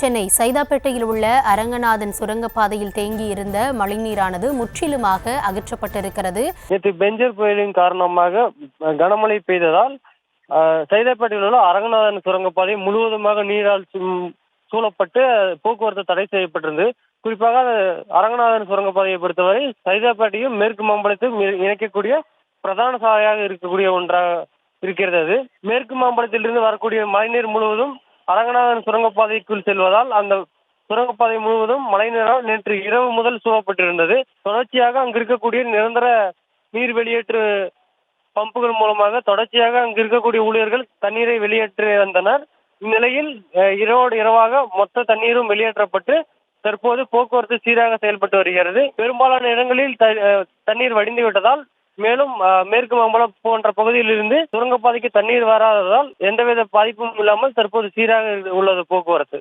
சென்னை சைதாப்பேட்டையில் உள்ள அரங்கநாதன் சுரங்கப்பாதையில் தேங்கி இருந்த மழைநீரானது முற்றிலுமாக அகற்றப்பட்டிருக்கிறது. நேற்று பெஞ்சர் புயலின் காரணமாக கனமழை பெய்ததால் சைதாப்பேட்டையில் உள்ள அரங்கநாதன் சுரங்கப்பாதை முழுவதுமாக நீரால் சூழப்பட்டு போக்குவரத்து தடை செய்யப்பட்டிருந்தது. குறிப்பாக அரங்கநாதன் சுரங்கப்பாதையை பொறுத்தவரை சைதாப்பேட்டையும் மேற்கு மாம்பலத்தையும் இணைக்கக்கூடிய பிரதான சாலையாக இருக்கக்கூடிய ஒன்றாக இருக்கிறது. அது மேற்கு மாம்பலத்திலிருந்து வரக்கூடிய மழைநீர் முழுவதும் அரங்கநாதன் சுரங்கப்பாதைக்குள் செல்வதால் அந்த சுரங்கப்பாதை முழுவதும் மழைநீரால் நேற்று இரவு முதல் சூழப்பட்டிருந்தது. தொடர்ச்சியாக அங்கு இருக்கக்கூடிய நிரந்தர நீர் வெளியேற்று பம்புகள் மூலமாக தொடர்ச்சியாக அங்கு இருக்கக்கூடிய ஊழியர்கள் தண்ணீரை வெளியேற்றி வந்தனர். இந்நிலையில் இரவோடு இரவாக மொத்த தண்ணீரும் வெளியேற்றப்பட்டு தற்போது போக்குவரத்து சீராக செயல்பட்டு வருகிறது. பெரும்பாலான இடங்களில் தண்ணீர் வடிந்து விட்டதால் மேலும் மேற்கு மாம்பலம் போன்ற பகுதியில் இருந்து சுரங்கப்பாதைக்கு தண்ணீர் வராததால் எந்தவித பாதிப்பும் இல்லாமல் தற்போது சீராக உள்ளது போக்குவரத்து.